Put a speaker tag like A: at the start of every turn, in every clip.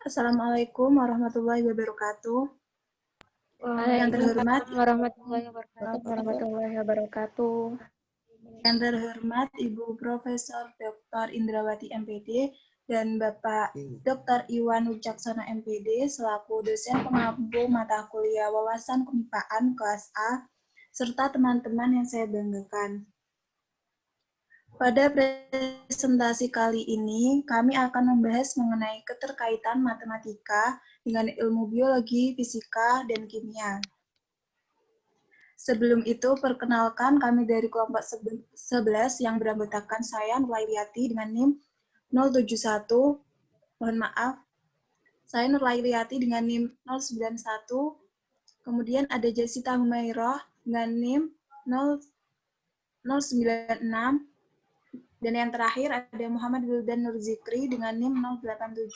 A: Assalamualaikum warahmatullahi wabarakatuh. Yang terhormat
B: warahmatullahi wabarakatuh.
A: Yang terhormat Ibu Profesor Dr. Indrawati MPD dan Bapak Dr. Iwan Wicaksono MPD selaku dosen pengampu mata kuliah wawasan kemipaan kelas A serta teman-teman yang saya banggakan. Pada presentasi kali ini, kami akan membahas mengenai keterkaitan matematika dengan ilmu biologi, fisika, dan kimia. Sebelum itu, perkenalkan kami dari kelompok 11 yang beranggotakan saya, Nurlailiati, dengan NIM 071. Mohon maaf, saya Nurlailiati dengan NIM 091. Kemudian ada Jessica Humairah dengan NIM 096. Dan yang terakhir ada Muhammad Wildan Nurzikri dengan NIM 087.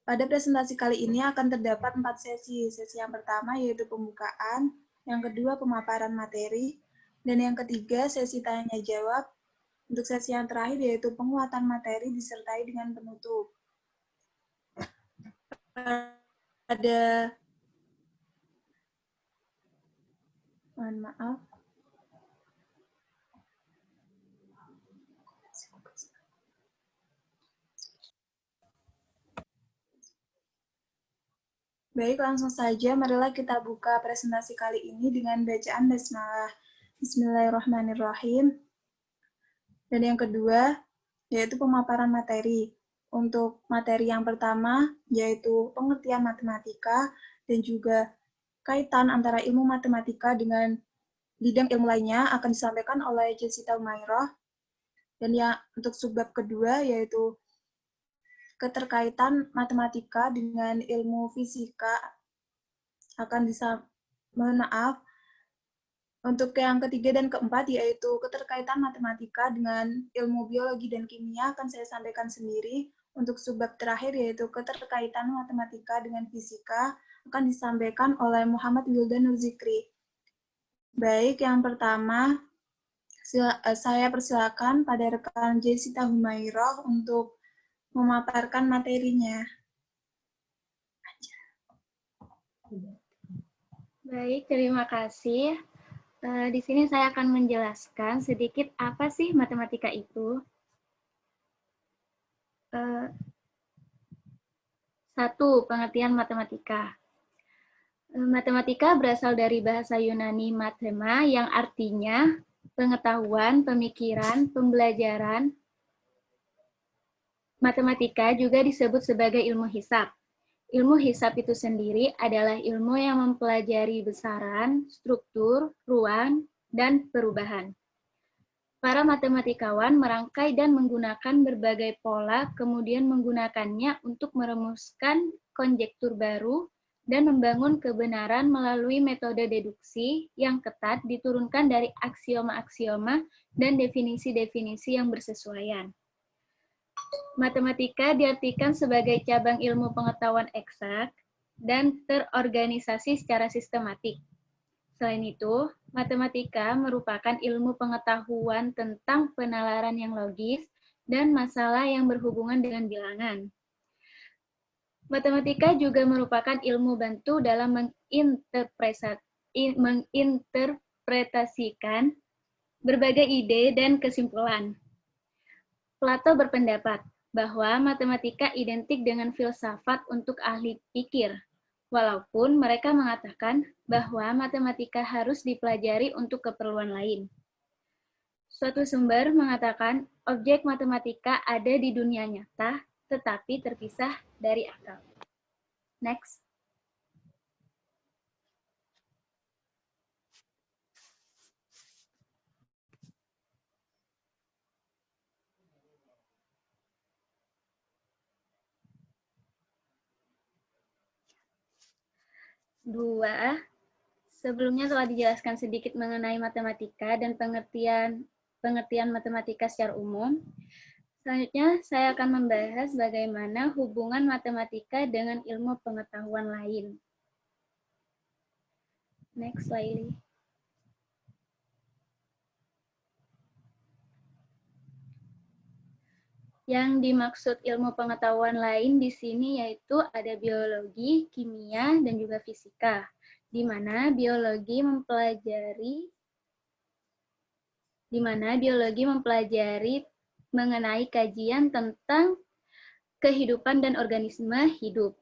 A: Pada presentasi kali ini akan terdapat 4 sesi. Sesi yang pertama yaitu pembukaan, yang kedua pemaparan materi, dan yang ketiga sesi tanya-jawab. Untuk sesi yang terakhir yaitu penguatan materi disertai dengan penutup. Mohon maaf. Baik, langsung saja marilah kita buka presentasi kali ini dengan bacaan basmalah. Bismillahirrahmanirrahim. Dan yang kedua, yaitu pemaparan materi. Untuk materi yang pertama, yaitu pengertian matematika dan juga kaitan antara ilmu matematika dengan bidang ilmu lainnya akan disampaikan oleh Jessica Humairah. Dan yang untuk subbab kedua, yaitu keterkaitan matematika dengan ilmu fisika akan mohon maaf. Untuk yang ketiga dan keempat, yaitu keterkaitan matematika dengan ilmu biologi dan kimia akan saya sampaikan sendiri. Untuk subbab terakhir, yaitu keterkaitan matematika dengan fisika akan disampaikan oleh Muhammad Wildan Nurzikri. Baik, yang pertama, saya persilakan pada rekan Jessica Humairah untuk memaparkan materinya.
B: Baik, terima kasih. Di sini saya akan menjelaskan sedikit apa sih matematika itu. Satu, pengertian matematika. Matematika berasal dari bahasa Yunani mathema yang artinya pengetahuan, pemikiran, pembelajaran. Matematika juga disebut sebagai ilmu hisab. Ilmu hisab itu sendiri adalah ilmu yang mempelajari besaran, struktur, ruang, dan perubahan. Para matematikawan merangkai dan menggunakan berbagai pola, kemudian menggunakannya untuk merumuskan konjektur baru dan membangun kebenaran melalui metode deduksi yang ketat diturunkan dari aksioma-aksioma dan definisi-definisi yang bersesuaian. Matematika diartikan sebagai cabang ilmu pengetahuan eksak dan terorganisasi secara sistematik. Selain itu, matematika merupakan ilmu pengetahuan tentang penalaran yang logis dan masalah yang berhubungan dengan bilangan. Matematika juga merupakan ilmu bantu dalam menginterpretasikan berbagai ide dan kesimpulan. Plato berpendapat bahwa matematika identik dengan filsafat untuk ahli pikir, walaupun mereka mengatakan bahwa matematika harus dipelajari untuk keperluan lain. Suatu sumber mengatakan objek matematika ada di dunia nyata, tetapi terpisah dari akal. Next. Dua, sebelumnya telah dijelaskan sedikit mengenai matematika dan pengertian matematika secara umum. Selanjutnya, saya akan membahas bagaimana hubungan matematika dengan ilmu pengetahuan lain. Next slide. Yang dimaksud ilmu pengetahuan lain di sini yaitu ada biologi, kimia, dan juga fisika. Di mana biologi mempelajari mengenai kajian tentang kehidupan dan organisme hidup.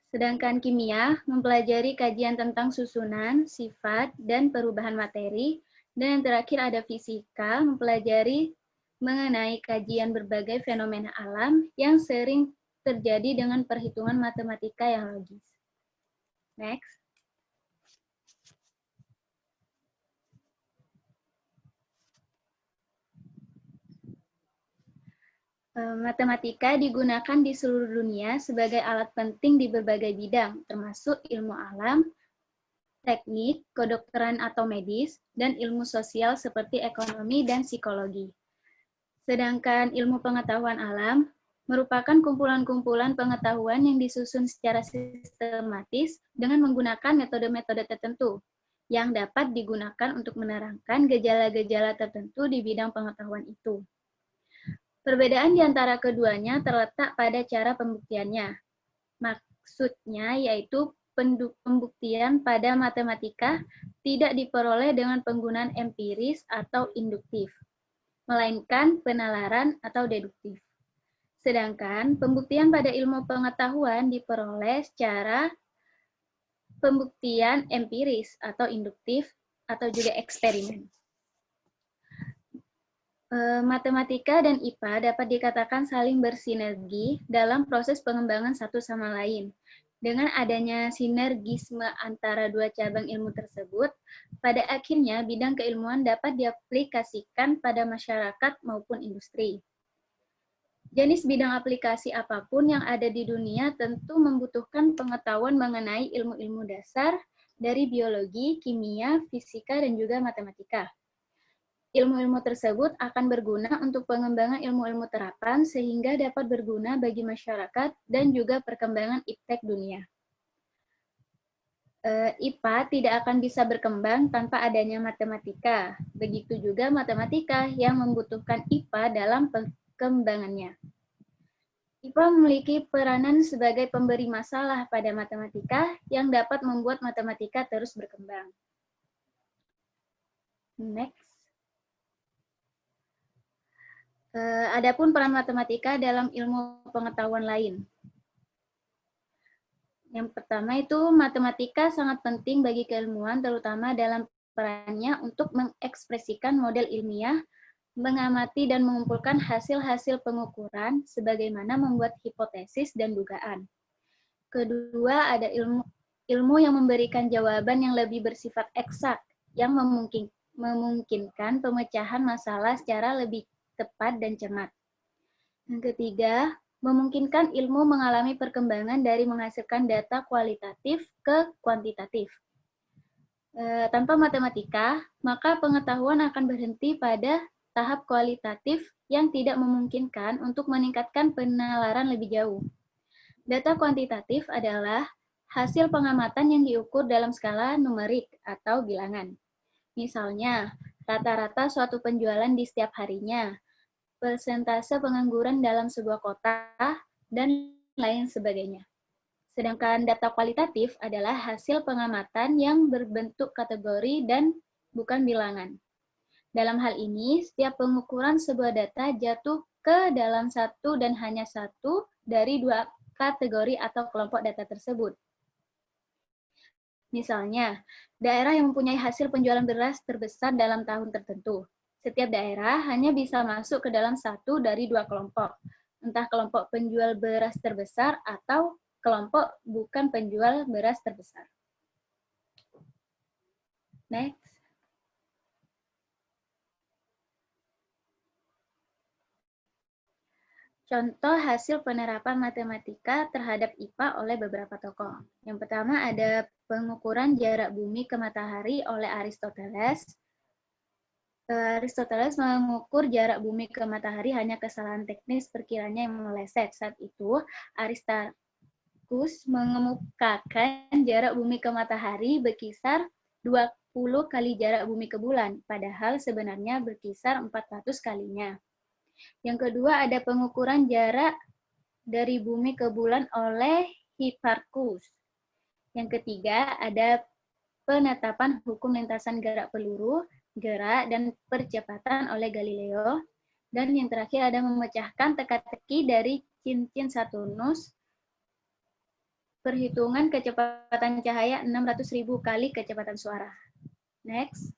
B: Sedangkan kimia mempelajari kajian tentang susunan, sifat, dan perubahan materi. Dan yang terakhir ada fisika, mempelajari mengenai kajian berbagai fenomena alam yang sering terjadi dengan perhitungan matematika yang logis. Next. Matematika digunakan di seluruh dunia sebagai alat penting di berbagai bidang, termasuk ilmu alam, teknik, kedokteran atau medis, dan ilmu sosial seperti ekonomi dan psikologi. Sedangkan ilmu pengetahuan alam merupakan kumpulan-kumpulan pengetahuan yang disusun secara sistematis dengan menggunakan metode-metode tertentu yang dapat digunakan untuk menerangkan gejala-gejala tertentu di bidang pengetahuan itu. Perbedaan di antara keduanya terletak pada cara pembuktiannya. Maksudnya yaitu pembuktian pada matematika tidak diperoleh dengan penggunaan empiris atau induktif, melainkan penalaran atau deduktif. Sedangkan pembuktian pada ilmu pengetahuan diperoleh secara pembuktian empiris atau induktif atau juga eksperimen. Matematika dan IPA dapat dikatakan saling bersinergi dalam proses pengembangan satu sama lain. Dengan adanya sinergisme antara dua cabang ilmu tersebut, pada akhirnya bidang keilmuan dapat diaplikasikan pada masyarakat maupun industri. Jenis bidang aplikasi apapun yang ada di dunia tentu membutuhkan pengetahuan mengenai ilmu-ilmu dasar dari biologi, kimia, fisika, dan juga matematika. Ilmu-ilmu tersebut akan berguna untuk pengembangan ilmu-ilmu terapan sehingga dapat berguna bagi masyarakat dan juga perkembangan iptek dunia. IPA tidak akan bisa berkembang tanpa adanya matematika. Begitu juga matematika yang membutuhkan IPA dalam perkembangannya. IPA memiliki peranan sebagai pemberi masalah pada matematika yang dapat membuat matematika terus berkembang. Next. Adapun peran matematika dalam ilmu pengetahuan lain. Yang pertama itu matematika sangat penting bagi keilmuan, terutama dalam perannya untuk mengekspresikan model ilmiah, mengamati dan mengumpulkan hasil-hasil pengukuran, sebagaimana membuat hipotesis dan dugaan. Kedua, ada ilmu yang memberikan jawaban yang lebih bersifat eksak, yang memungkinkan pemecahan masalah secara lebih tepat dan cermat. Yang ketiga, memungkinkan ilmu mengalami perkembangan dari menghasilkan data kualitatif ke kuantitatif. Tanpa matematika, maka pengetahuan akan berhenti pada tahap kualitatif yang tidak memungkinkan untuk meningkatkan penalaran lebih jauh. Data kuantitatif adalah hasil pengamatan yang diukur dalam skala numerik atau bilangan. Misalnya, rata-rata suatu penjualan di setiap harinya, persentase pengangguran dalam sebuah kota, dan lain sebagainya. Sedangkan data kualitatif adalah hasil pengamatan yang berbentuk kategori dan bukan bilangan. Dalam hal ini, setiap pengukuran sebuah data jatuh ke dalam satu dan hanya satu dari dua kategori atau kelompok data tersebut. Misalnya, daerah yang mempunyai hasil penjualan beras terbesar dalam tahun tertentu. Setiap daerah hanya bisa masuk ke dalam satu dari dua kelompok, entah kelompok penjual beras terbesar atau kelompok bukan penjual beras terbesar. Next. Contoh hasil penerapan matematika terhadap IPA oleh beberapa tokoh. Yang pertama ada pengukuran jarak bumi ke matahari oleh Aristoteles. Aristoteles mengukur jarak bumi ke matahari hanya kesalahan teknis perkiranya yang meleset. Saat itu, Aristarchus mengemukakan jarak bumi ke matahari berkisar 20 kali jarak bumi ke bulan, padahal sebenarnya berkisar 400 kalinya. Yang kedua ada pengukuran jarak dari bumi ke bulan oleh Hipparchus. Yang ketiga ada penetapan hukum lintasan gerak peluru, gerak, dan percepatan oleh Galileo. Dan yang terakhir ada memecahkan teka-teki dari cincin Saturnus, perhitungan kecepatan cahaya 600.000 kali kecepatan suara. Next.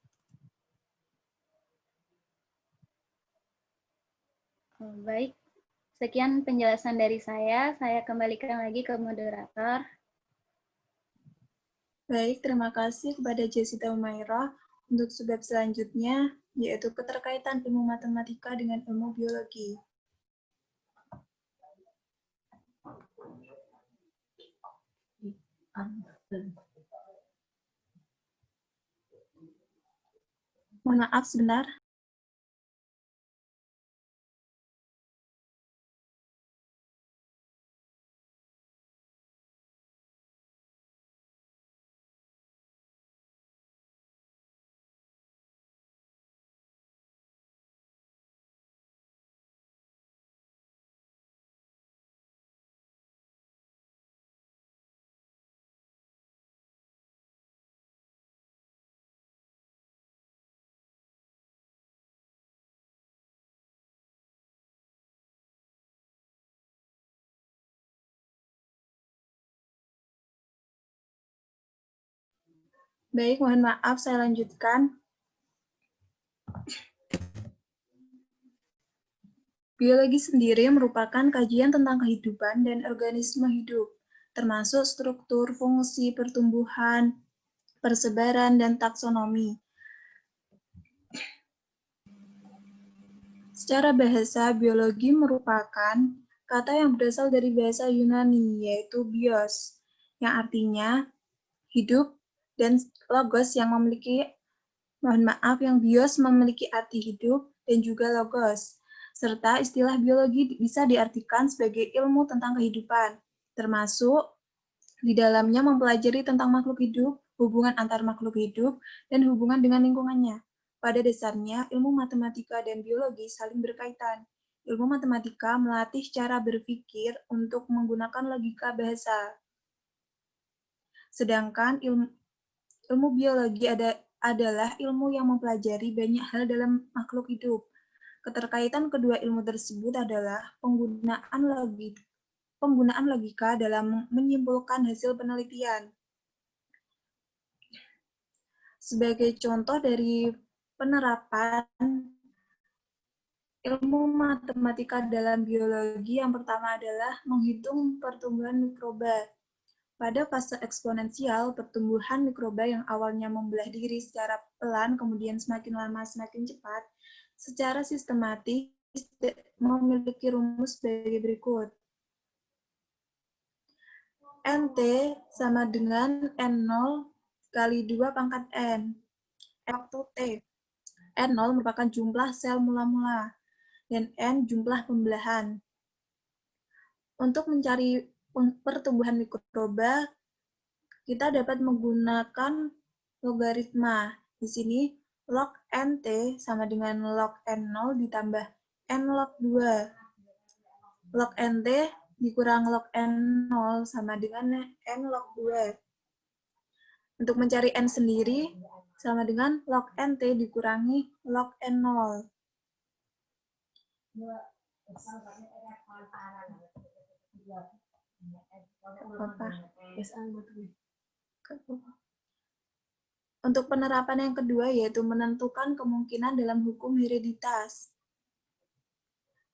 B: Baik, sekian penjelasan dari saya. Saya kembalikan lagi ke moderator.
A: Baik, terima kasih kepada Jessica Umairah. Untuk subbab selanjutnya, yaitu keterkaitan ilmu matematika dengan ilmu biologi. Mohon maaf sebentar. Baik, mohon maaf, saya lanjutkan. Biologi sendiri merupakan kajian tentang kehidupan dan organisme hidup, termasuk struktur, fungsi, pertumbuhan, persebaran, dan taksonomi. Secara bahasa, biologi merupakan kata yang berasal dari bahasa Yunani, yaitu bios, yang artinya hidup, dan logos yang bios memiliki arti hidup dan juga logos, serta istilah biologi bisa diartikan sebagai ilmu tentang kehidupan, termasuk di dalamnya mempelajari tentang makhluk hidup, hubungan antar makhluk hidup, dan hubungan dengan lingkungannya. Pada dasarnya, ilmu matematika dan biologi saling berkaitan. Ilmu matematika melatih cara berpikir untuk menggunakan logika bahasa. Sedangkan ilmu biologi adalah ilmu yang mempelajari banyak hal dalam makhluk hidup. Keterkaitan kedua ilmu tersebut adalah penggunaan logika dalam menyimpulkan hasil penelitian. Sebagai contoh dari penerapan ilmu matematika dalam biologi, yang pertama adalah menghitung pertumbuhan mikroba. Pada fase eksponensial, pertumbuhan mikroba yang awalnya membelah diri secara pelan, kemudian semakin lama semakin cepat, secara sistematis memiliki rumus sebagai berikut. NT sama dengan N0 kali 2 pangkat N. Waktu T. N0 merupakan jumlah sel mula-mula, dan N jumlah pembelahan. Untuk mencari pertumbuhan mikroba, kita dapat menggunakan logaritma. Di sini, log NT sama dengan log N0 ditambah N log 2. Log NT dikurang log N0 sama dengan N log 2. Untuk mencari N sendiri, sama dengan log NT dikurangi log N0. Untuk penerapan yang kedua, yaitu menentukan kemungkinan dalam hukum hereditas.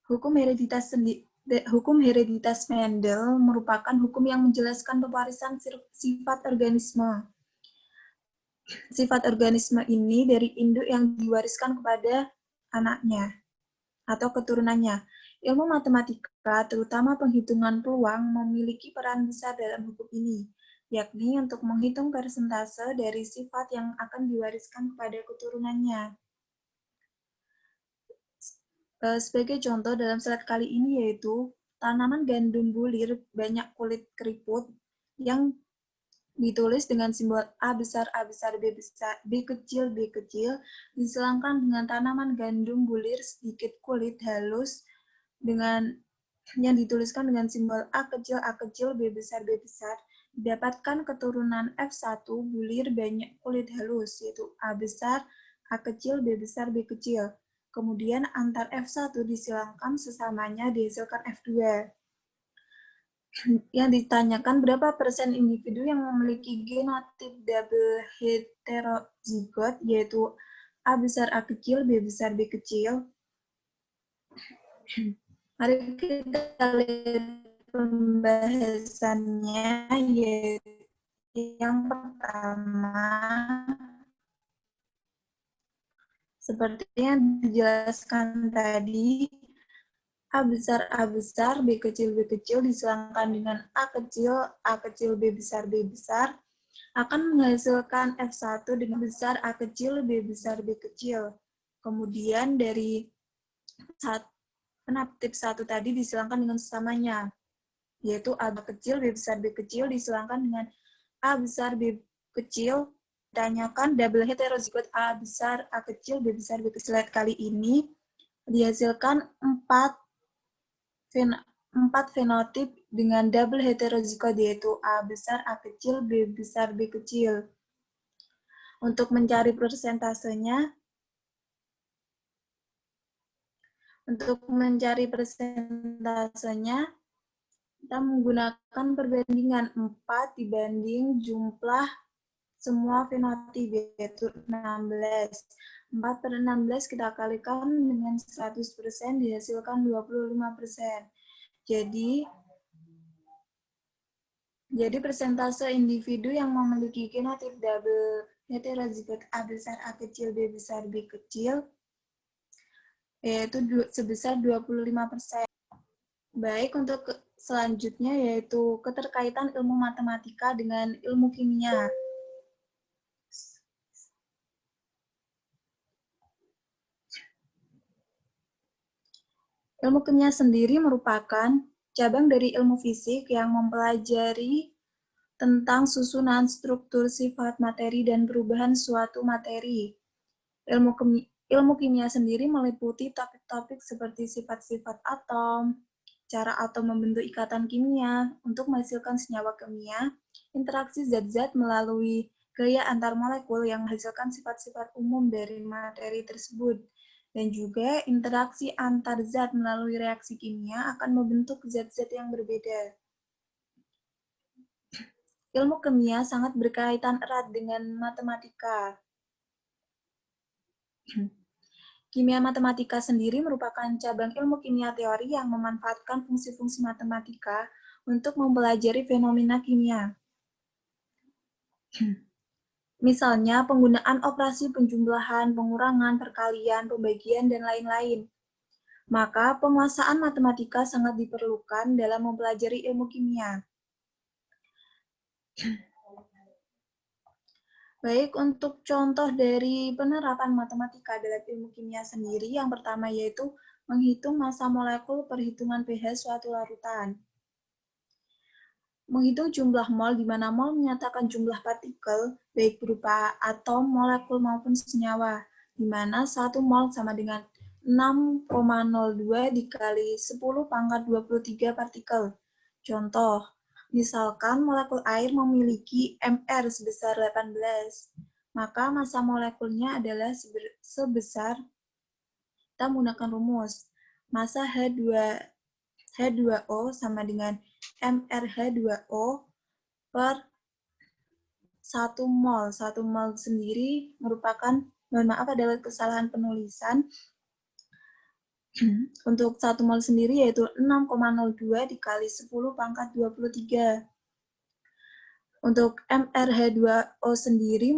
A: Hukum hereditas Mendel merupakan hukum yang menjelaskan pewarisan sifat organisme. Sifat organisme ini dari induk yang diwariskan kepada anaknya atau keturunannya. Ilmu matematika, terutama penghitungan peluang, memiliki peran besar dalam hukum ini, yakni untuk menghitung persentase dari sifat yang akan diwariskan kepada keturunannya. Sebagai contoh dalam slide kali ini yaitu tanaman gandum bulir banyak kulit keriput yang ditulis dengan simbol A besar, B besar, B kecil, diselangkan dengan tanaman gandum bulir sedikit kulit halus dengan yang dituliskan dengan simbol A kecil, B besar, didapatkan keturunan F1 bulir banyak kulit halus, yaitu A besar, A kecil, B besar, B kecil. Kemudian antar F1 disilangkan sesamanya dihasilkan F2. Yang ditanyakan berapa persen individu yang memiliki genotipe double heterozigot, yaitu A besar A kecil, B besar B kecil. Mari kita lihat pembahasannya, yaitu yang pertama, seperti yang dijelaskan tadi, A besar, B kecil disilangkan dengan A kecil, B besar, akan menghasilkan F1 dengan besar A kecil, B besar, B kecil. Kemudian dari penaptip 1 tadi disilangkan dengan sesamanya, yaitu A kecil, B besar, B kecil disilangkan dengan A besar, B kecil. Tanyakan double heterozigot A besar, A kecil, B besar, B kecil. Kali ini dihasilkan 4 fenotip dengan double heterozigot, yaitu A besar, A kecil, B besar, B kecil. Untuk mencari persentasenya, kita menggunakan perbandingan 4 dibanding jumlah semua fenotip, yaitu 16. 4/16 kita kalikan dengan 100%, dihasilkan 25%. Jadi persentase individu yang memiliki genotip double heterozigot A besar, A kecil, B besar, B kecil, yaitu sebesar 25%. Baik, untuk selanjutnya yaitu keterkaitan ilmu matematika dengan ilmu kimia. Ilmu kimia sendiri merupakan cabang dari ilmu fisik yang mempelajari tentang susunan, struktur, sifat, materi, dan perubahan suatu materi. Ilmu kimia sendiri meliputi topik-topik seperti sifat-sifat atom, cara atom membentuk ikatan kimia untuk menghasilkan senyawa kimia, interaksi zat-zat melalui gaya antar molekul yang menghasilkan sifat-sifat umum dari materi tersebut, dan juga interaksi antar zat melalui reaksi kimia akan membentuk zat-zat yang berbeda. Ilmu kimia sangat berkaitan erat dengan matematika. Kimia matematika sendiri merupakan cabang ilmu kimia teori yang memanfaatkan fungsi-fungsi matematika untuk mempelajari fenomena kimia. Misalnya, penggunaan operasi penjumlahan, pengurangan, perkalian, pembagian, dan lain-lain. Maka, penguasaan matematika sangat diperlukan dalam mempelajari ilmu kimia. Baik, untuk contoh dari penerapan matematika dalam ilmu kimia sendiri, yang pertama yaitu menghitung massa molekul perhitungan pH suatu larutan. Menghitung jumlah mol, di mana mol menyatakan jumlah partikel, baik berupa atom, molekul, maupun senyawa, di mana 1 mol sama dengan 6,02 dikali 10 pangkat 23 partikel. Contoh, misalkan molekul air memiliki Mr sebesar 18, maka massa molekulnya adalah sebesar, kita menggunakan rumus, massa H2O sama dengan MrH2O per 1 mol. 1 mol sendiri merupakan, mohon maaf ada kesalahan penulisan, untuk 1 mol sendiri yaitu 6,02 dikali 10 pangkat 23. Untuk MrH2O sendiri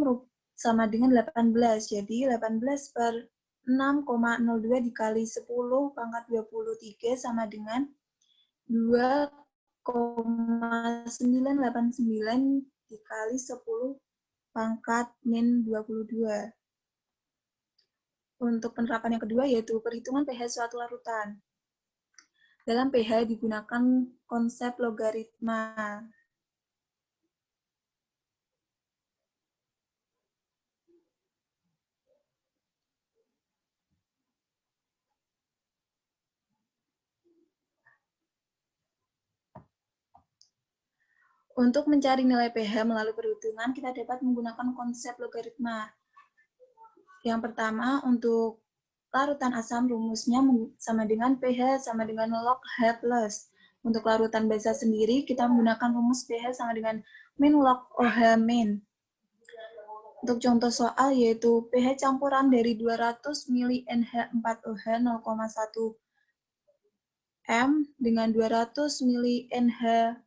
A: sama dengan 18, jadi 18 per 6,02 dikali 10 pangkat 23 sama dengan 2,989 dikali 10 pangkat min 22. Untuk penerapan yang kedua yaitu perhitungan pH suatu larutan. Dalam pH digunakan konsep logaritma. Untuk mencari nilai pH melalui perhitungan, kita dapat menggunakan konsep logaritma. Yang pertama, untuk larutan asam, rumusnya sama dengan pH sama dengan log H plus. Untuk larutan basa sendiri, kita menggunakan rumus pH sama dengan min log OH min. Untuk contoh soal yaitu pH campuran dari 200 mili NH4OH 0,1 M dengan 200 mili NH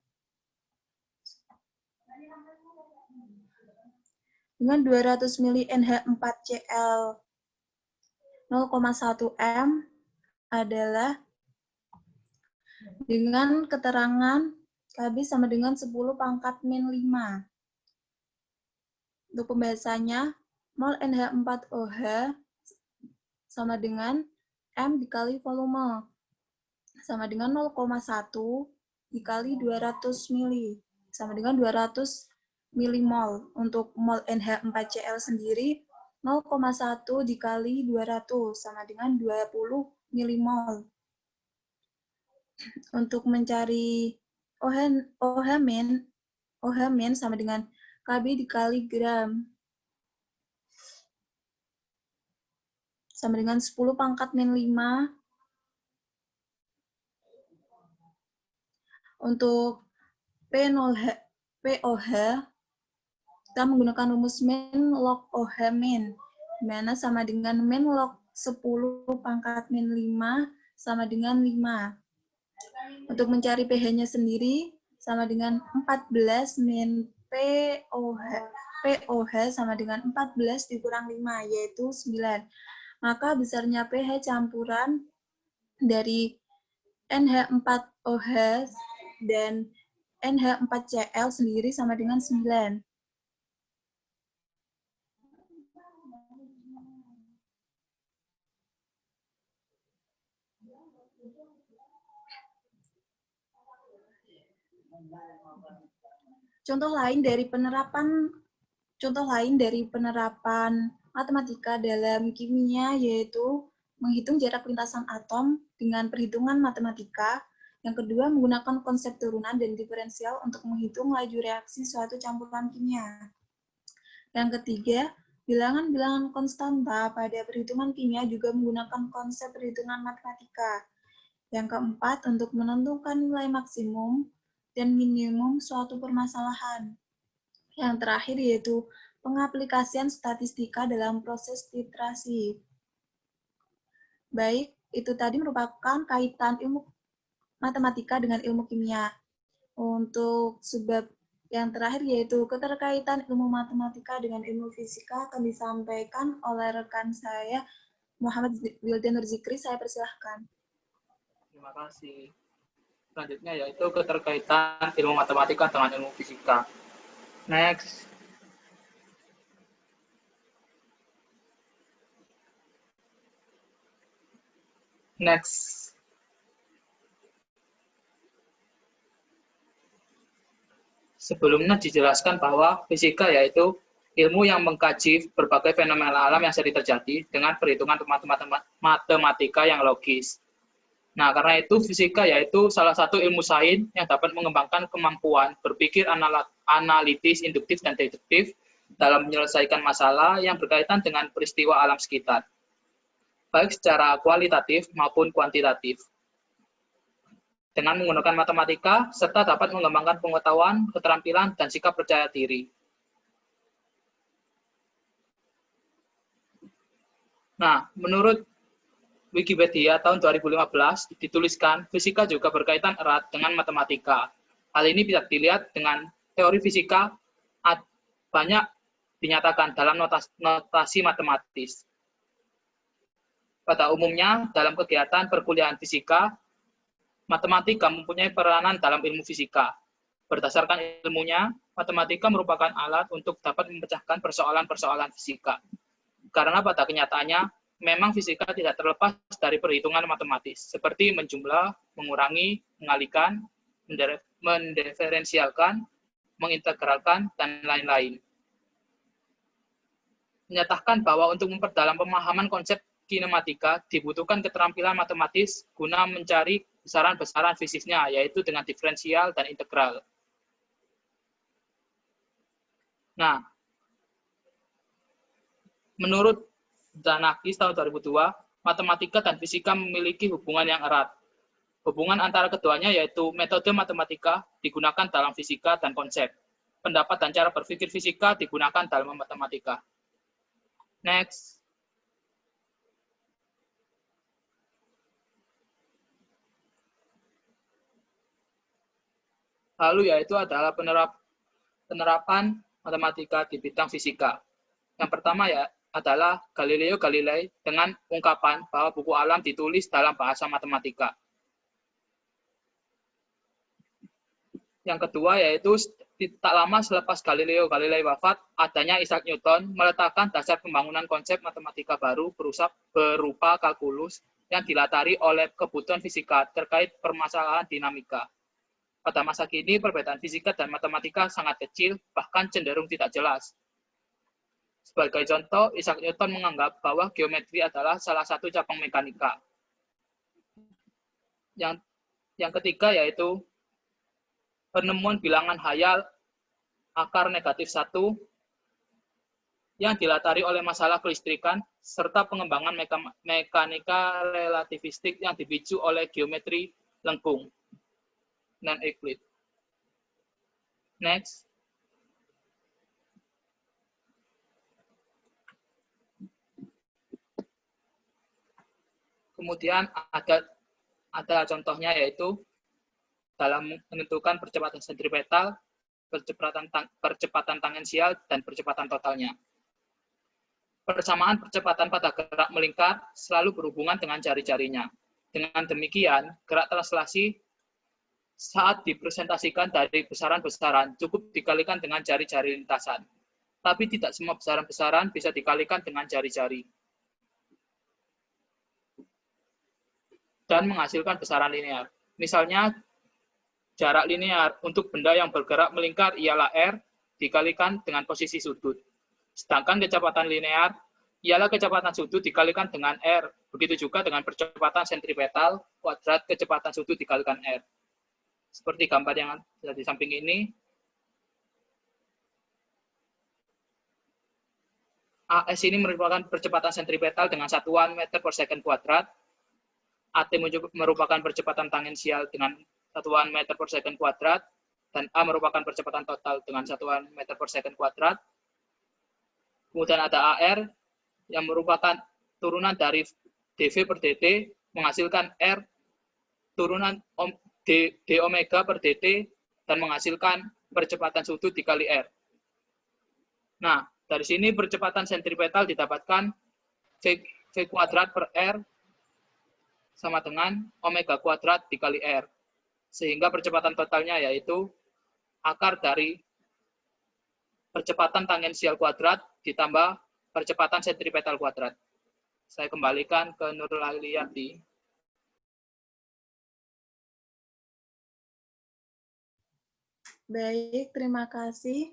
A: dengan 200 mili NH4Cl 0,1 M adalah dengan keterangan KB sama dengan 10 pangkat min 5. Untuk pembahasannya, mol NH4OH sama dengan M dikali volume sama dengan 0,1 dikali 200 mili sama dengan 200 milimol. Untuk mol NH4Cl sendiri 0,1 dikali 200 sama dengan 20 milimol. Untuk mencari OH min sama dengan KB dikali gram sama dengan 10 pangkat min 5. Untuk POH, kita menggunakan rumus min log OH min, di mana sama dengan min log 10 pangkat min 5 sama dengan 5. Untuk mencari pH-nya sendiri, sama dengan 14 min POH sama dengan 14 dikurang 5, yaitu 9. Maka besarnya pH campuran dari NH4OH dan NH4Cl sendiri sama dengan 9. Contoh lain dari penerapan matematika dalam kimia yaitu menghitung jarak lintasan atom dengan perhitungan matematika. Yang kedua, menggunakan konsep turunan dan diferensial untuk menghitung laju reaksi suatu campuran kimia. Yang ketiga, bilangan-bilangan konstanta pada perhitungan kimia juga menggunakan konsep perhitungan matematika. Yang keempat, untuk menentukan nilai maksimum dan minimum suatu permasalahan. Yang terakhir yaitu pengaplikasian statistika dalam proses titrasi. Baik, itu tadi merupakan kaitan ilmu matematika dengan ilmu kimia. Untuk sebab yang terakhir yaitu keterkaitan ilmu matematika dengan ilmu fisika akan disampaikan oleh rekan saya, Muhammad Wildan Zikri. Saya persilahkan.
C: Terima kasih. Selanjutnya yaitu keterkaitan ilmu matematika dengan ilmu fisika. Next. Sebelumnya dijelaskan bahwa fisika yaitu ilmu yang mengkaji berbagai fenomena alam yang sering terjadi dengan perhitungan matematika yang logis. Nah, karena itu fisika yaitu salah satu ilmu sains yang dapat mengembangkan kemampuan berpikir analitis, induktif, dan deduktif dalam menyelesaikan masalah yang berkaitan dengan peristiwa alam sekitar, baik secara kualitatif maupun kuantitatif. Dengan menggunakan matematika, serta dapat mengembangkan pengetahuan, keterampilan, dan sikap percaya diri. Nah, menurut Wikipedia tahun 2015 dituliskan, fisika juga berkaitan erat dengan matematika. Hal ini bisa dilihat dengan teori fisika banyak dinyatakan dalam notasi matematis. Pada umumnya, dalam kegiatan perkuliahan fisika, matematika mempunyai peranan dalam ilmu fisika. Berdasarkan ilmunya, matematika merupakan alat untuk dapat memecahkan persoalan-persoalan fisika. Karena pada kenyataannya, memang fisika tidak terlepas dari perhitungan matematis, seperti menjumlah, mengurangi, mengalihkan, mendiferensialkan, mengintegralkan, dan lain-lain. Menyatakan bahwa untuk memperdalam pemahaman konsep kinematika dibutuhkan keterampilan matematis guna mencari besaran-besaran fisiknya, yaitu dengan diferensial dan integral. Nah, menurut Danakis tahun 2002, matematika dan fisika memiliki hubungan yang erat. Hubungan antara keduanya yaitu metode matematika digunakan dalam fisika dan konsep. Pendapat dan cara berpikir fisika digunakan dalam matematika. Next. Lalu yaitu adalah penerapan matematika di bidang fisika. Yang pertama ya adalah Galileo Galilei dengan ungkapan bahwa buku alam ditulis dalam bahasa matematika. Yang kedua yaitu tak lama selepas Galileo Galilei wafat, adanya Isaac Newton meletakkan dasar pembangunan konsep matematika baru berupa kalkulus yang dilatari oleh kebutuhan fisika terkait permasalahan dinamika. Pada masa kini, perbedaan fisika dan matematika sangat kecil, bahkan cenderung tidak jelas. Sebagai contoh, Isaac Newton menganggap bahwa geometri adalah salah satu cabang mekanika. Yang ketiga yaitu penemuan bilangan Hayal akar negatif 1 yang dilatari oleh masalah kelistrikan serta pengembangan mekanika relativistik yang dipicu oleh geometri lengkung non-Euclid. Next. Kemudian ada contohnya yaitu dalam menentukan percepatan sentripetal, percepatan tangensial, dan percepatan totalnya. Persamaan percepatan pada gerak melingkar selalu berhubungan dengan jari-jarinya. Dengan demikian, gerak translasi saat dipresentasikan dari besaran-besaran cukup dikalikan dengan jari-jari lintasan. Tapi tidak semua besaran-besaran bisa dikalikan dengan jari-jari. Dan menghasilkan besaran linear. Misalnya, jarak linear untuk benda yang bergerak melingkar ialah R dikalikan dengan posisi sudut. Sedangkan kecepatan linear ialah kecepatan sudut dikalikan dengan R. Begitu juga dengan percepatan sentripetal, kuadrat kecepatan sudut dikalikan R. Seperti gambar yang ada di samping ini. AS ini merupakan percepatan sentripetal dengan satuan meter per second kuadrat. AT merupakan percepatan tangensial dengan satuan meter per second kuadrat, dan A merupakan percepatan total dengan satuan meter per second kuadrat. Kemudian ada AR yang merupakan turunan dari dV per dt menghasilkan R turunan d omega per dt dan menghasilkan percepatan sudut dikali R. Nah, dari sini percepatan sentripetal didapatkan V kuadrat per R sama dengan omega kuadrat dikali R. Sehingga percepatan totalnya yaitu akar dari percepatan tangensial kuadrat ditambah percepatan sentripetal kuadrat. Saya kembalikan ke Nurul Haliyati.
A: Baik, terima kasih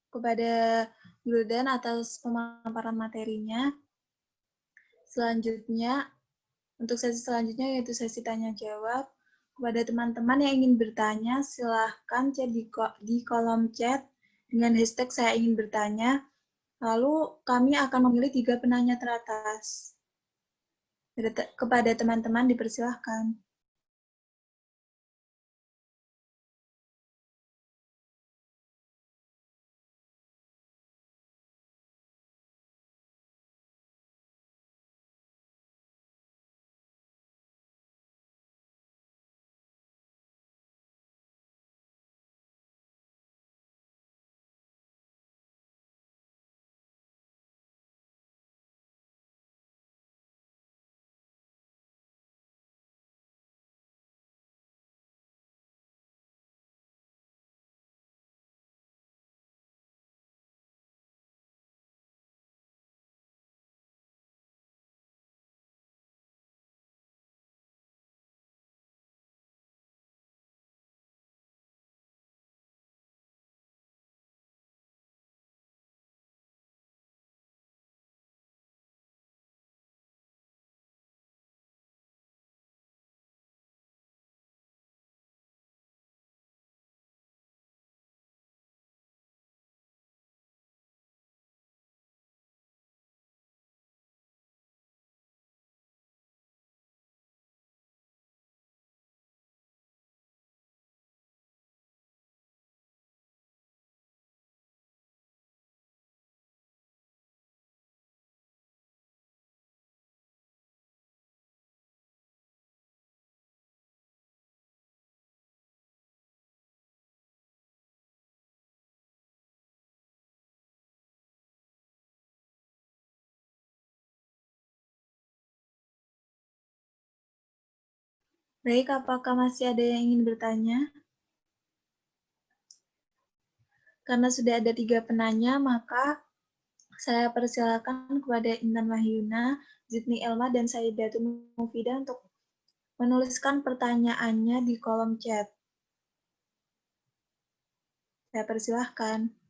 A: kepada Guldan atas pemaparan materinya. Selanjutnya, untuk sesi selanjutnya yaitu sesi tanya-jawab. Kepada teman-teman yang ingin bertanya, silahkan chat di kolom chat dengan hashtag saya ingin bertanya. Lalu kami akan memilih 3 penanya teratas. Kepada teman-teman dipersilahkan. Baik, apakah masih ada yang ingin bertanya? Karena sudah ada 3 penanya, maka saya persilakan kepada Intan Wahyuna, Zidni Elma, dan Saidatul Mufidah untuk menuliskan pertanyaannya di kolom chat. Saya persilahkan.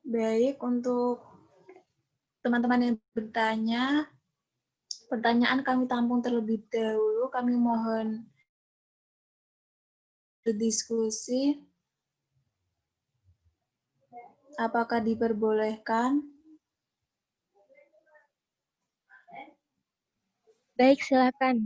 A: Baik, untuk teman-teman yang bertanya, pertanyaan kami tampung terlebih dahulu. Kami mohon berdiskusi. Apakah diperbolehkan?
D: Baik, silakan.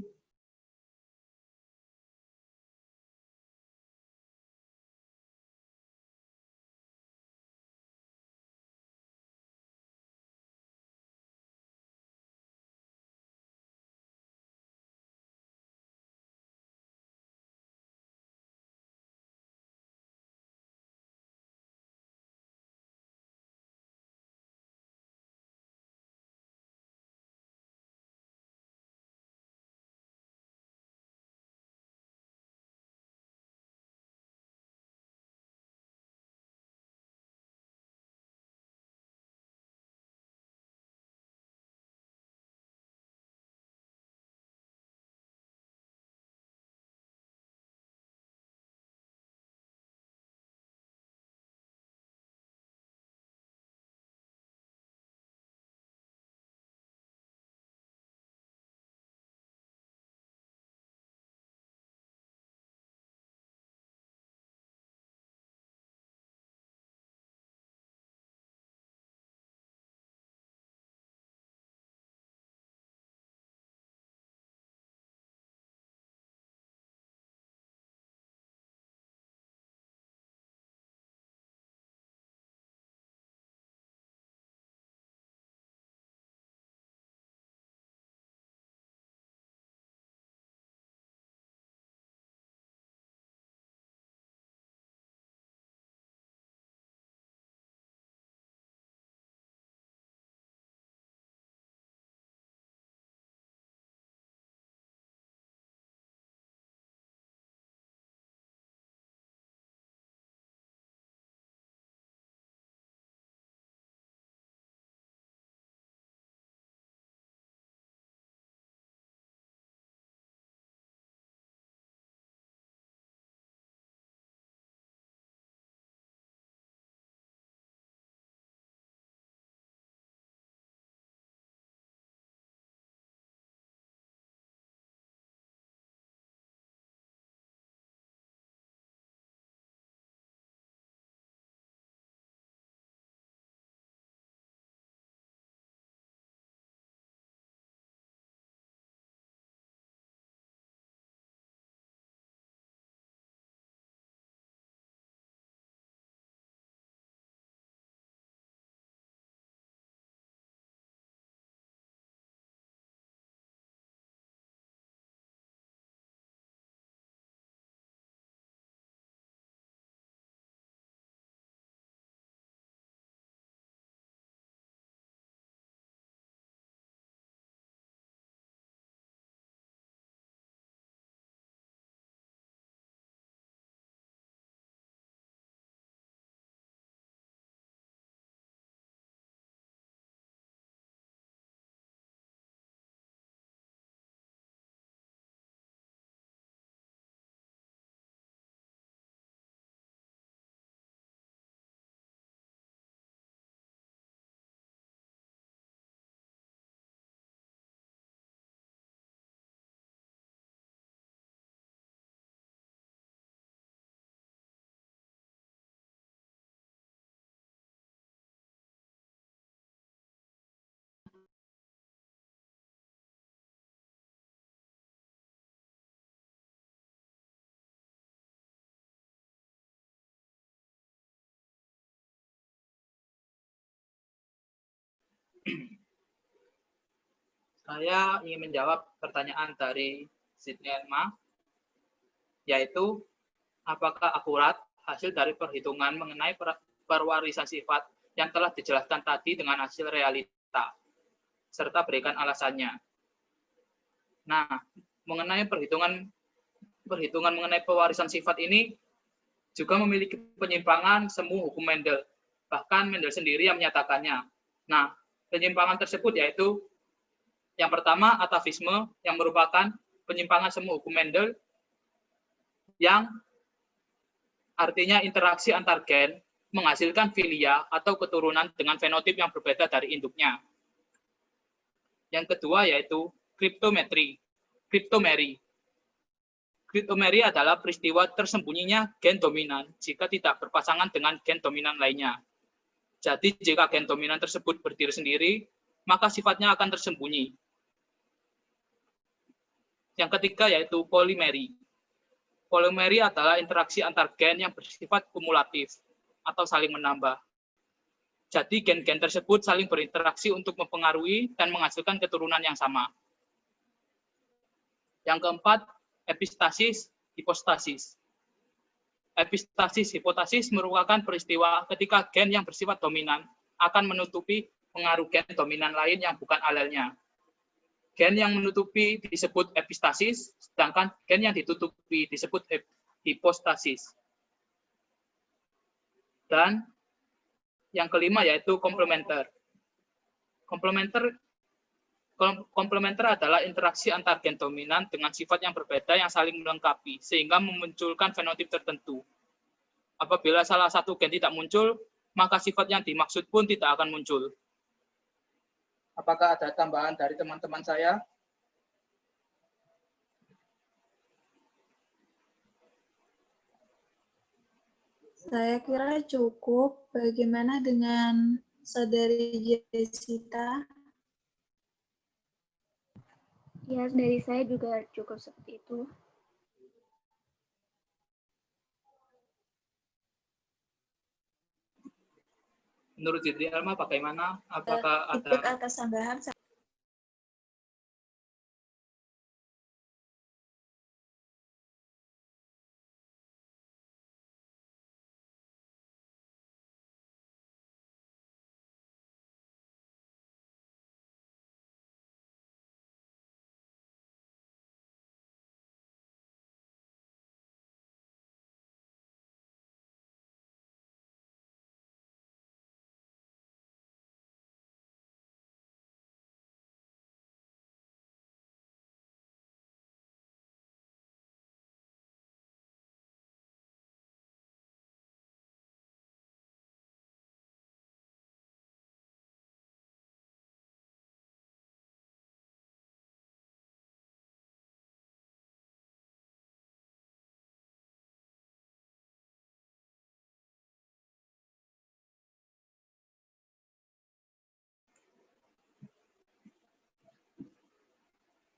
C: Saya ingin menjawab pertanyaan dari Sydney Elma, yaitu apakah akurat hasil dari perhitungan mengenai perwarisan sifat yang telah dijelaskan tadi dengan hasil realita, serta berikan alasannya. Nah, mengenai perhitungan mengenai pewarisan sifat ini juga memiliki penyimpangan semu hukum Mendel. Bahkan Mendel sendiri yang menyatakannya. Nah, penyimpangan tersebut yaitu yang pertama, atavisme, yang merupakan penyimpangan semu hukum Mendel, yang artinya interaksi antar gen menghasilkan filia atau keturunan dengan fenotip yang berbeda dari induknya. Yang kedua yaitu kriptomery. Kriptomery adalah peristiwa tersembunyinya gen dominan jika tidak berpasangan dengan gen dominan lainnya. Jadi jika gen dominan tersebut berdiri sendiri, maka sifatnya akan tersembunyi. Yang ketiga yaitu polimery. Polimery adalah interaksi antar gen yang bersifat kumulatif atau saling menambah. Jadi gen-gen tersebut saling berinteraksi untuk mempengaruhi dan menghasilkan keturunan yang sama. Yang keempat, epistasis hipostasis. Epistasis hipostasis merupakan peristiwa ketika gen yang bersifat dominan akan menutupi pengaruh gen dominan lain yang bukan alelnya. Gen yang menutupi disebut epistasis, sedangkan gen yang ditutupi disebut hipostasis. Dan yang kelima yaitu komplementer. Komplementer adalah interaksi antar gen dominan dengan sifat yang berbeda yang saling melengkapi, sehingga memunculkan fenotip tertentu. Apabila salah satu gen tidak muncul, maka sifat yang dimaksud pun tidak akan muncul. Apakah ada tambahan dari teman-teman saya?
A: Saya kira cukup. Bagaimana dengan saudari Jessica?
B: Ya, dari saya juga cukup seperti itu.
C: Menurut Jidri Elma bagaimana? Apakah
A: Ikut
C: ada
A: atas tambahan.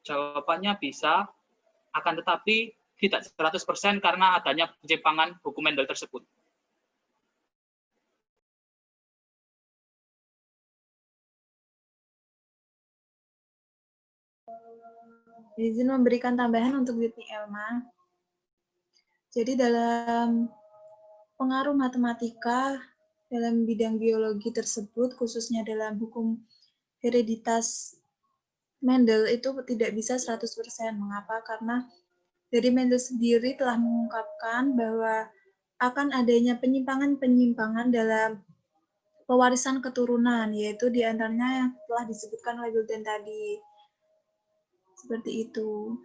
C: Jawabannya bisa, akan tetapi tidak 100% karena adanya penyimpangan hukum Mendel tersebut.
A: Izin memberikan tambahan untuk Whitney Elma. Jadi dalam pengaruh matematika dalam bidang biologi tersebut, khususnya dalam hukum hereditas Mendel itu tidak bisa 100%. Mengapa? Karena dari Mendel sendiri telah mengungkapkan bahwa akan adanya penyimpangan-penyimpangan dalam pewarisan keturunan, yaitu diantaranya yang telah disebutkan oleh Gulden tadi. Seperti itu.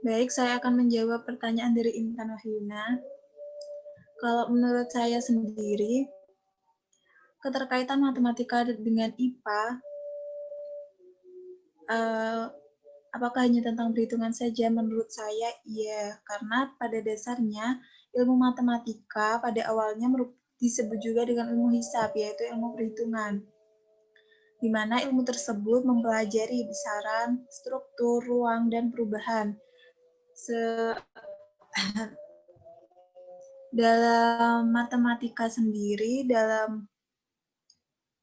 A: Baik, saya akan menjawab pertanyaan dari Intan Wahyuna. Kalau menurut saya sendiri, keterkaitan matematika dengan IPA, apakah hanya tentang perhitungan saja? Menurut saya, iya. Karena pada dasarnya, ilmu matematika pada awalnya disebut juga dengan ilmu hisab, yaitu ilmu perhitungan. Di mana ilmu tersebut mempelajari besaran, struktur, ruang, dan perubahan. Dalam matematika sendiri, dalam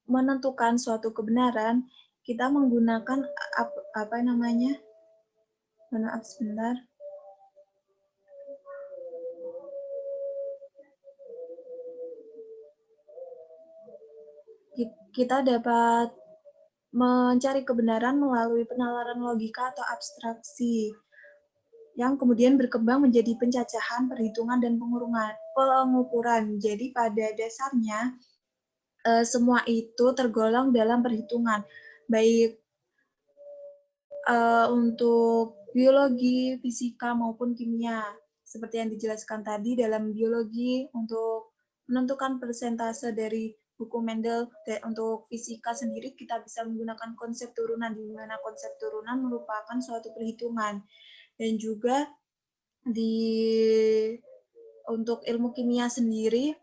A: menentukan suatu kebenaran, kita menggunakan apa namanya? Maaf sebentar. Kita dapat mencari kebenaran melalui penalaran logika atau abstraksi, yang kemudian berkembang menjadi pencacahan, perhitungan, dan pengukuran. Jadi pada dasarnya, semua itu tergolong dalam perhitungan, baik untuk biologi, fisika, maupun kimia. Seperti yang dijelaskan tadi, dalam biologi untuk menentukan persentase dari buku Mendel, untuk fisika sendiri kita bisa menggunakan konsep turunan, di mana konsep turunan merupakan suatu perhitungan. Dan juga untuk ilmu kimia sendiri,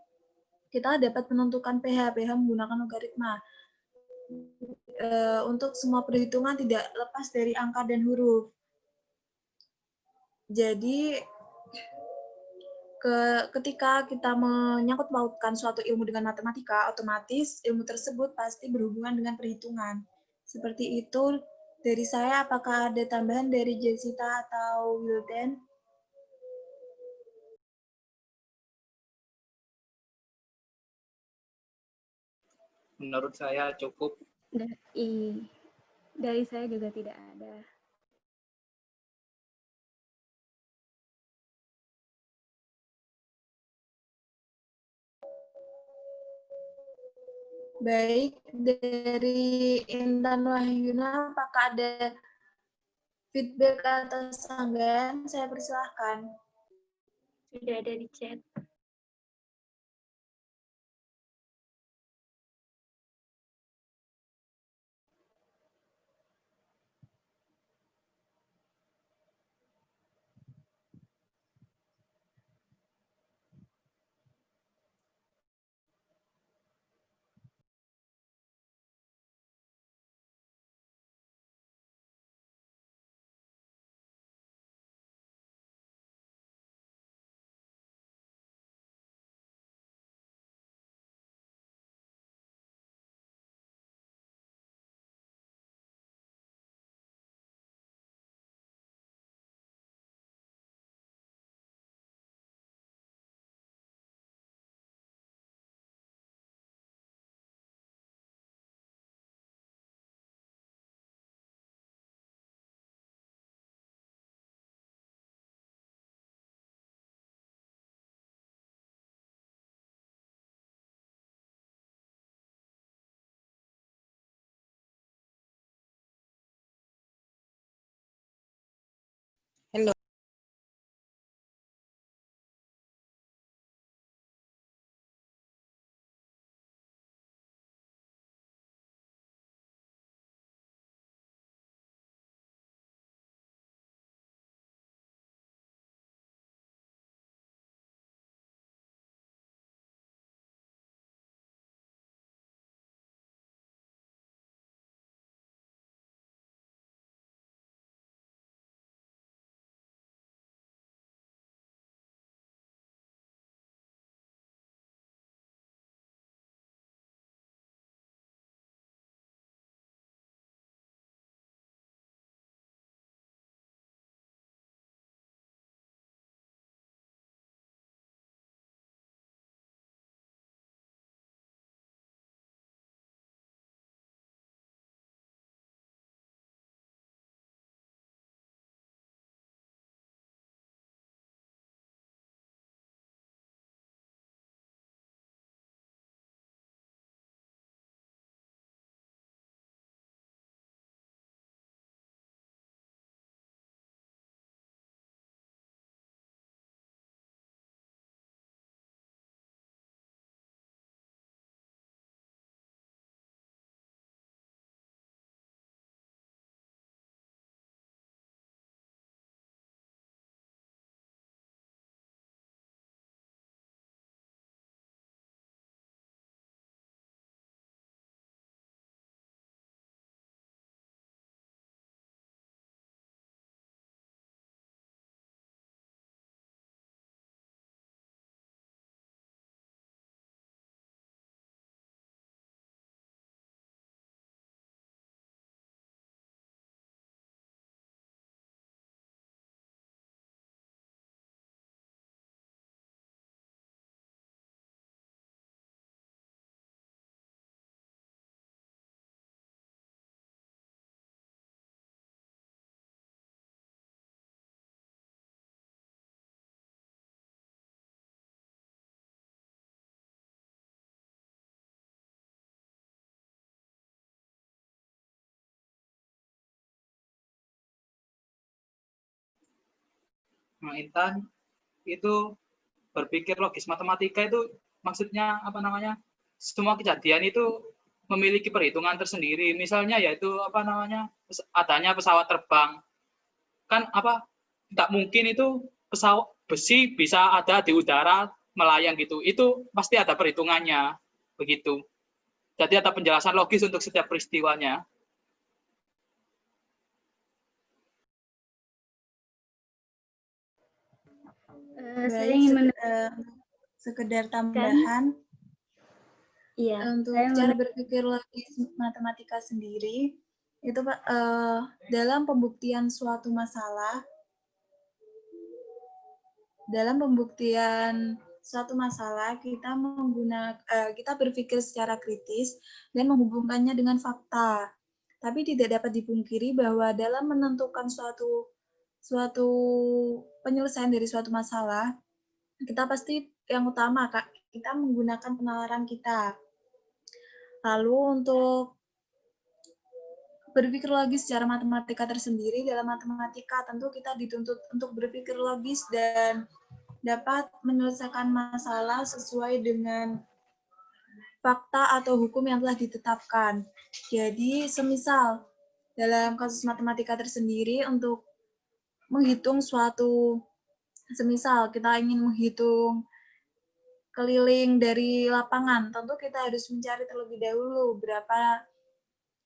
A: kita dapat menentukan pH menggunakan logaritma. Untuk semua perhitungan tidak lepas dari angka dan huruf. Jadi ketika kita menyangkut pautkan suatu ilmu dengan matematika, otomatis ilmu tersebut pasti berhubungan dengan perhitungan. Seperti itu dari saya. Apakah ada tambahan dari Jessica atau Wilden?
C: Menurut saya cukup.
B: Dari saya juga tidak ada.
A: Baik, dari Intan Wahyuna, apakah ada feedback atau sanggahan? Saya persilahkan.
B: Sudah ada di chat.
C: Nah, Intan itu berpikir logis matematika itu maksudnya apa namanya? Semua kejadian itu memiliki perhitungan tersendiri. Misalnya yaitu apa namanya? Adanya pesawat terbang. Kan apa? Tidak mungkin itu pesawat besi bisa ada di udara melayang gitu. Itu pasti ada perhitungannya. Begitu. Jadi ada penjelasan logis untuk setiap peristiwanya.
B: Saya
A: Baik,
B: ingin
A: sekedar tambahan
B: Iya,
A: untuk
B: saya
A: cara berpikir logis matematika sendiri itu Pak, dalam pembuktian suatu masalah, kita berpikir secara kritis dan menghubungkannya dengan fakta. Tapi tidak dapat dipungkiri bahwa dalam menentukan suatu penyelesaian dari suatu masalah, kita pasti yang utama kita menggunakan penalaran kita. Lalu untuk berpikir logis secara matematika tersendiri, dalam matematika tentu kita dituntut untuk berpikir logis dan dapat menyelesaikan masalah sesuai dengan fakta atau hukum yang telah ditetapkan. Jadi, semisal dalam kasus matematika tersendiri untuk menghitung semisal kita ingin menghitung keliling dari lapangan, tentu kita harus mencari terlebih dahulu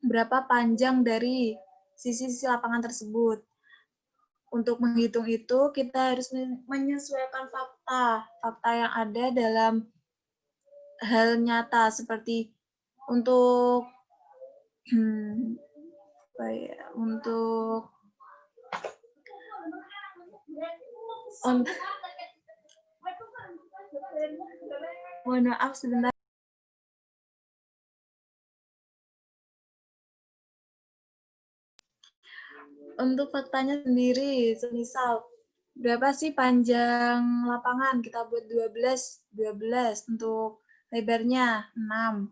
A: berapa panjang dari sisi-sisi lapangan tersebut. Untuk menghitung itu, kita harus menyesuaikan fakta yang ada dalam hal nyata, seperti untuk mohon maaf sebentar. Untuk faktanya sendiri, semisal berapa sih panjang lapangan? Kita buat 12 untuk lebarnya 6.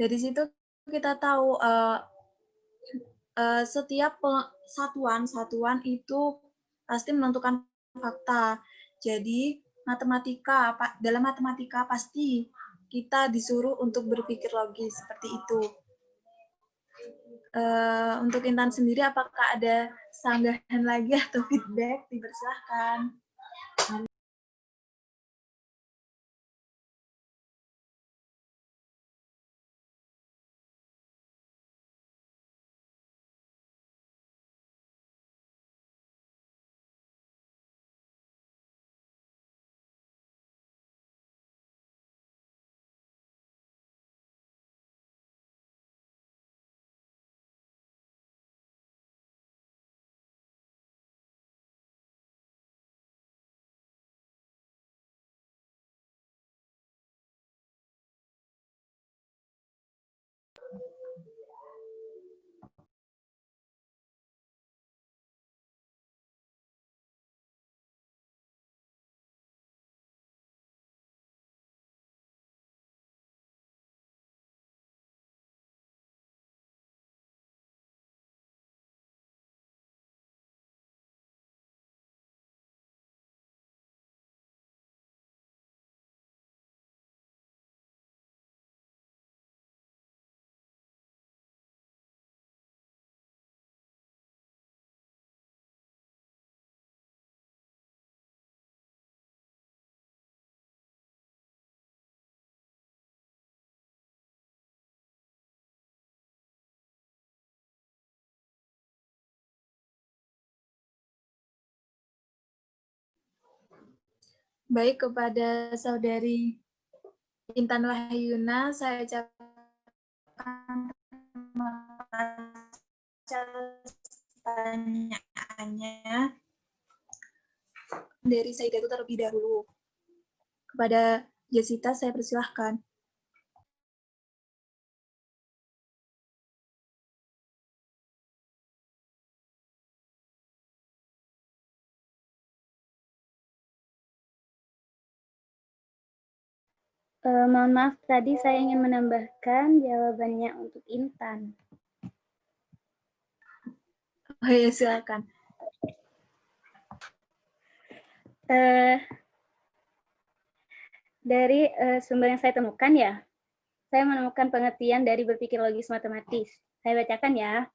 A: Dari situ kita tahu setiap satuan itu pasti menentukan fakta. Jadi dalam matematika pasti kita disuruh untuk berpikir logis seperti itu. Untuk Intan sendiri, apakah ada sanggahan lagi atau feedback? Dipersilahkan. Baik, kepada saudari Intan Wahyuna, saya ucapkan terima kasih atas pertanyaannya. Dari saya itu terlebih dahulu. Kepada Jessica, saya persilahkan.
B: mohon maaf, tadi saya ingin menambahkan jawabannya untuk Intan.
A: Oh ya, silakan.
B: Dari sumber yang saya temukan ya, saya menemukan pengertian dari berpikir logis matematis. Saya bacakan ya.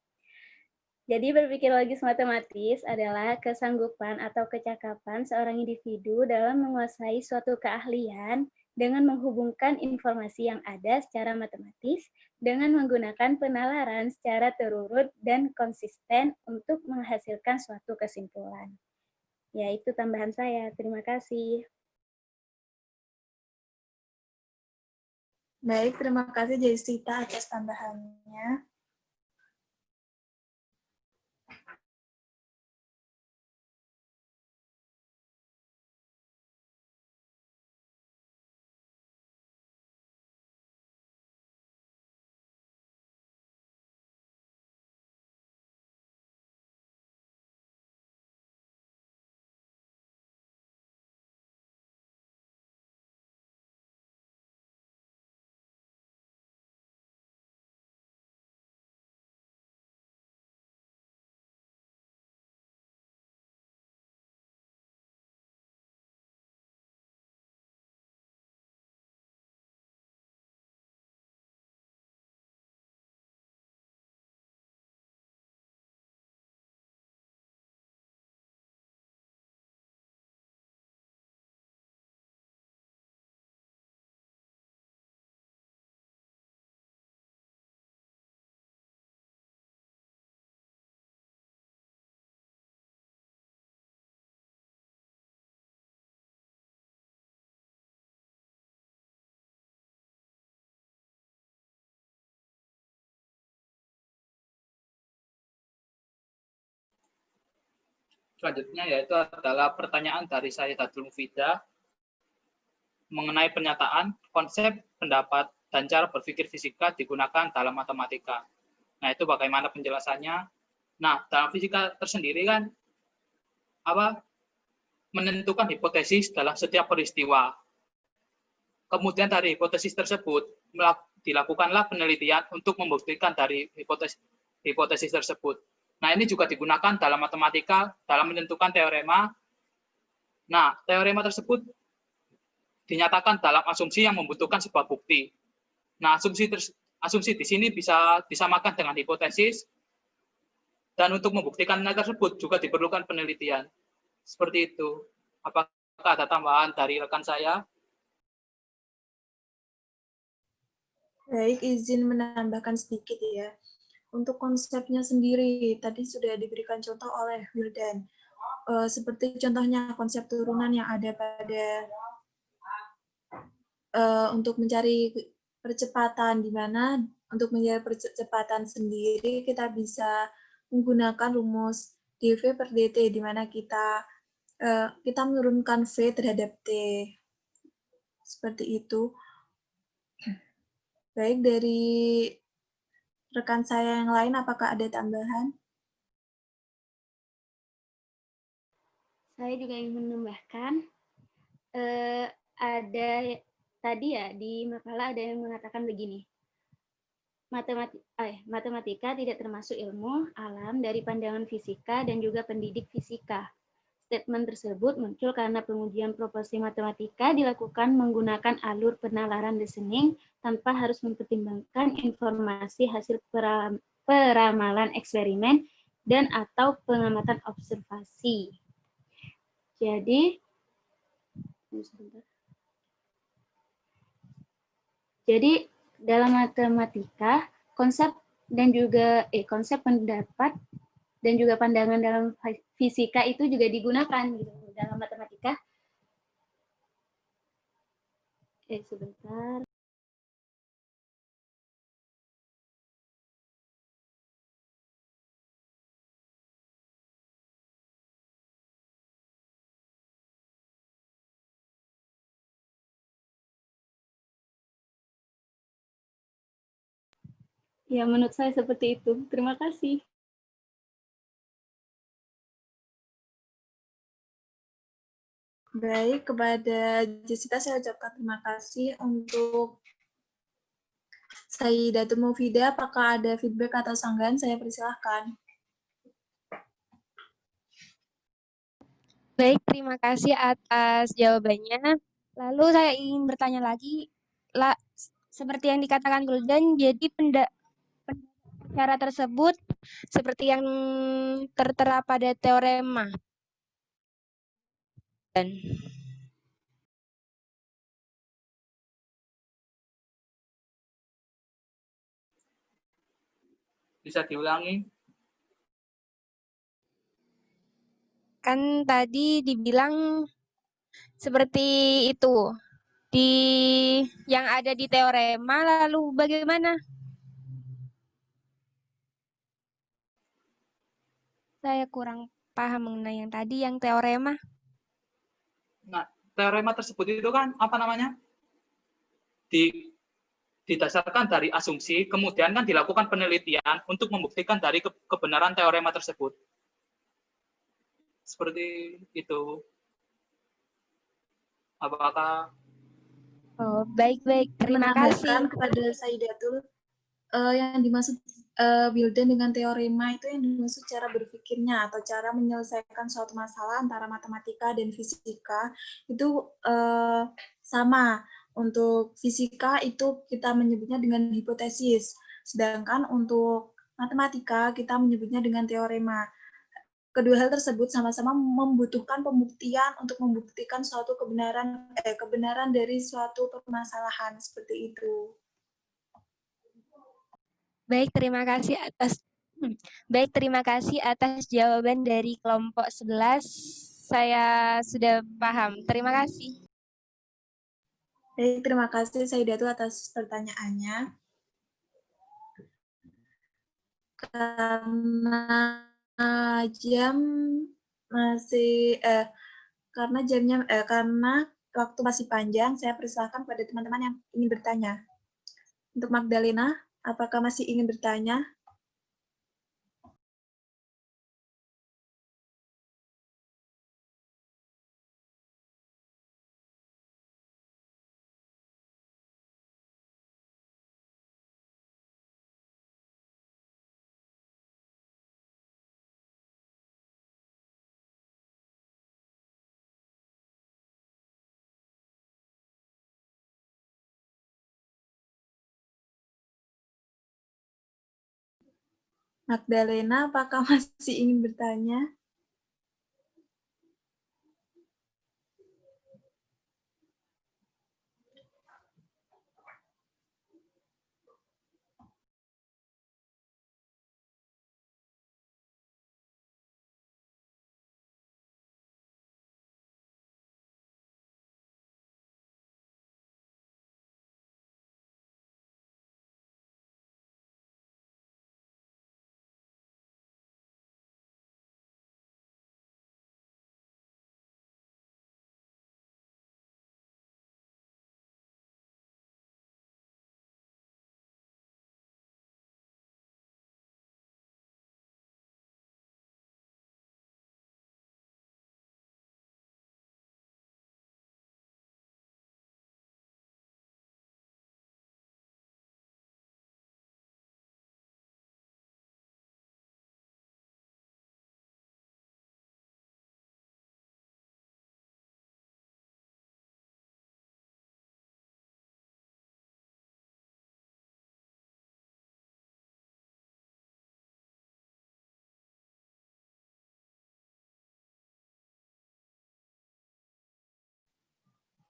B: Jadi berpikir logis matematis adalah kesanggupan atau kecakapan seorang individu dalam menguasai suatu keahlian dengan menghubungkan informasi yang ada secara matematis dengan menggunakan penalaran secara terurut dan konsisten untuk menghasilkan suatu kesimpulan. Ya, itu tambahan saya. Terima kasih.
A: Baik, terima kasih Jessica atas tambahannya.
C: Selanjutnya yaitu adalah pertanyaan dari saya Datul Mufidah mengenai pernyataan konsep, pendapat, dan cara berpikir fisika digunakan dalam matematika. Nah, itu bagaimana penjelasannya? Nah, dalam fisika tersendiri kan menentukan hipotesis dalam setiap peristiwa. Kemudian dari hipotesis tersebut dilakukanlah penelitian untuk membuktikan dari hipotesis tersebut. Nah, ini juga digunakan dalam matematika dalam menentukan teorema. Nah, teorema tersebut dinyatakan dalam asumsi yang membutuhkan sebuah bukti. Nah, asumsi di sini bisa disamakan dengan hipotesis, dan untuk membuktikan hal tersebut juga diperlukan penelitian. Seperti itu. Apakah ada tambahan dari rekan saya?
A: Baik, izin menambahkan sedikit ya. Untuk konsepnya sendiri, tadi sudah diberikan contoh oleh Wildan. Seperti contohnya konsep turunan yang ada pada untuk mencari percepatan, di mana untuk mencari percepatan sendiri kita bisa menggunakan rumus dV per dt, di mana kita menurunkan V terhadap T. Seperti itu. Baik, dari rekan saya yang lain, apakah ada tambahan?
B: Saya juga ingin menambahkan, ada tadi ya di makalah ada yang mengatakan begini, matematika tidak termasuk ilmu alam dari pandangan fisika dan juga pendidik fisika. Statement tersebut muncul karena pengujian proporsi matematika dilakukan menggunakan alur penalaran listening tanpa harus mempertimbangkan informasi hasil peramalan eksperimen dan atau pengamatan observasi. Jadi dalam matematika konsep pendapat dan juga pandangan dalam fisika itu juga digunakan gitu dalam matematika. Sebentar. Ya, menurut saya seperti itu. Terima kasih.
A: Baik, kepada Jessica saya ucapkan terima kasih. Untuk Sayyidatul Mufidah, apakah ada feedback atau sanggahan? Saya persilahkan.
D: Baik, terima kasih atas jawabannya. Lalu saya ingin bertanya lagi, seperti yang dikatakan Guldan, jadi cara tersebut seperti yang tertera pada teorema. Dan
C: Bisa diulangi?
D: kan tadi dibilang seperti itu di yang ada di teorema, lalu bagaimana? Saya kurang paham mengenai yang tadi, yang teorema.
C: Nah, teorema tersebut itu kan apa namanya? Didasarkan dari asumsi, kemudian kan dilakukan penelitian untuk membuktikan dari kebenaran teorema tersebut. Seperti itu. Apakah
D: Oh, baik-baik. Terima kasih.
A: Menambahkan kepada Saidatul, yang dimaksud Wildan dengan teorema itu yang dimaksud cara berpikirnya atau cara menyelesaikan suatu masalah antara matematika dan fisika itu sama. Untuk fisika itu kita menyebutnya dengan hipotesis, sedangkan untuk matematika kita menyebutnya dengan teorema. Kedua hal tersebut sama-sama membutuhkan pembuktian untuk membuktikan suatu kebenaran dari suatu permasalahan seperti itu.
D: Baik, terima kasih atas jawaban dari kelompok 11. Saya sudah paham. Terima kasih.
A: Baik, terima kasih Saidatul atas pertanyaannya. Karena jam masih karena waktu masih panjang, saya persilahkan pada teman-teman yang ingin bertanya. Untuk Magdalena, apakah masih ingin bertanya? Magdalena, apakah masih ingin bertanya?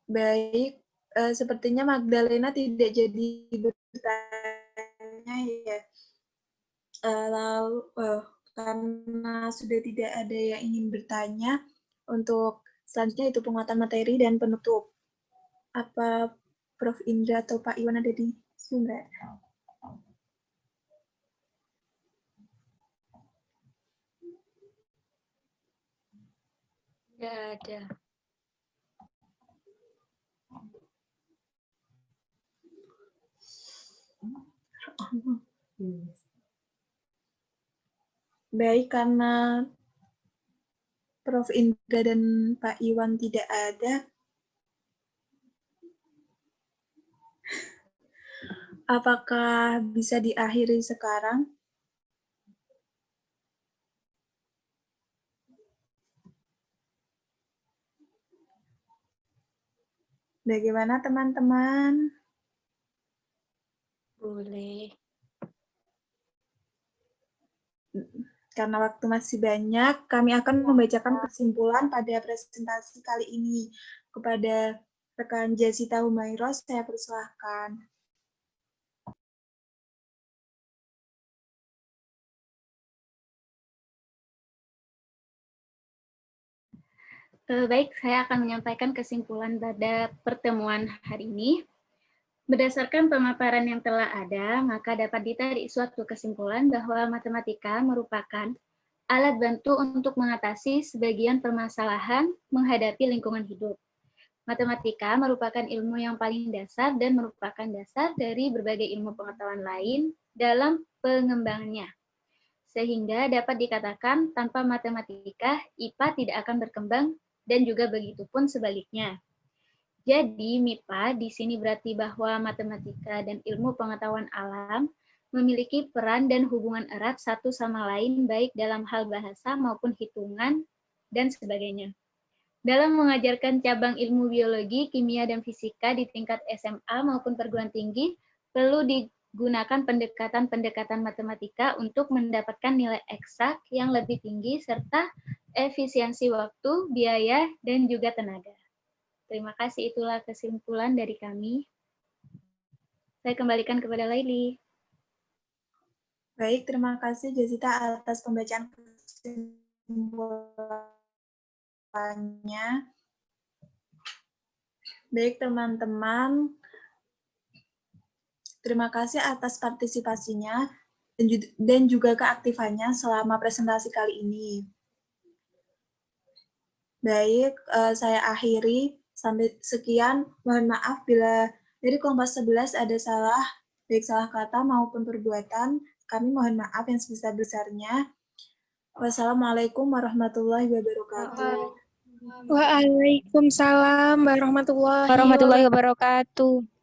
A: Baik, sepertinya Magdalena tidak jadi bertanya ya. Lalu karena sudah tidak ada yang ingin bertanya, untuk selanjutnya itu penguatan materi dan penutup. Apa Prof. Indra atau Pak Iwan ada di Zoom?
B: Tidak ada.
A: Baik, karena Prof. Indra dan Pak Iwan tidak ada, apakah bisa diakhiri sekarang? Bagaimana teman-teman?
B: Boleh.
A: Karena waktu masih banyak, kami akan membacakan kesimpulan pada presentasi kali ini. Kepada rekan Jasita Humairos, saya persilahkan.
B: Baik, saya akan menyampaikan kesimpulan pada pertemuan hari ini. Berdasarkan pemaparan yang telah ada, maka dapat ditarik suatu kesimpulan bahwa matematika merupakan alat bantu untuk mengatasi sebagian permasalahan menghadapi lingkungan hidup. Matematika merupakan ilmu yang paling dasar dan merupakan dasar dari berbagai ilmu pengetahuan lain dalam pengembangannya. Sehingga dapat dikatakan tanpa matematika, IPA tidak akan berkembang dan juga begitu pun sebaliknya. Jadi, MIPA di sini berarti bahwa matematika dan ilmu pengetahuan alam memiliki peran dan hubungan erat satu sama lain baik dalam hal bahasa maupun hitungan dan sebagainya. Dalam mengajarkan cabang ilmu biologi, kimia, dan fisika di tingkat SMA maupun perguruan tinggi, perlu digunakan pendekatan-pendekatan matematika untuk mendapatkan nilai eksak yang lebih tinggi serta efisiensi waktu, biaya, dan juga tenaga. Terima kasih, itulah kesimpulan dari kami. Saya kembalikan kepada Laili.
A: Baik, terima kasih Jasita atas pembacaan kesimpulannya. Baik, teman-teman. Terima kasih atas partisipasinya dan juga keaktifannya selama presentasi kali ini. Baik, saya akhiri. Sampai sekian. Mohon maaf bila dari kelompok 11 ada salah, baik salah kata maupun perbuatan. Kami mohon maaf yang sebesar-besarnya. Wassalamualaikum warahmatullahi wabarakatuh.
E: Waalaikumsalam warahmatullahi
D: Warahmatullahi wabarakatuh.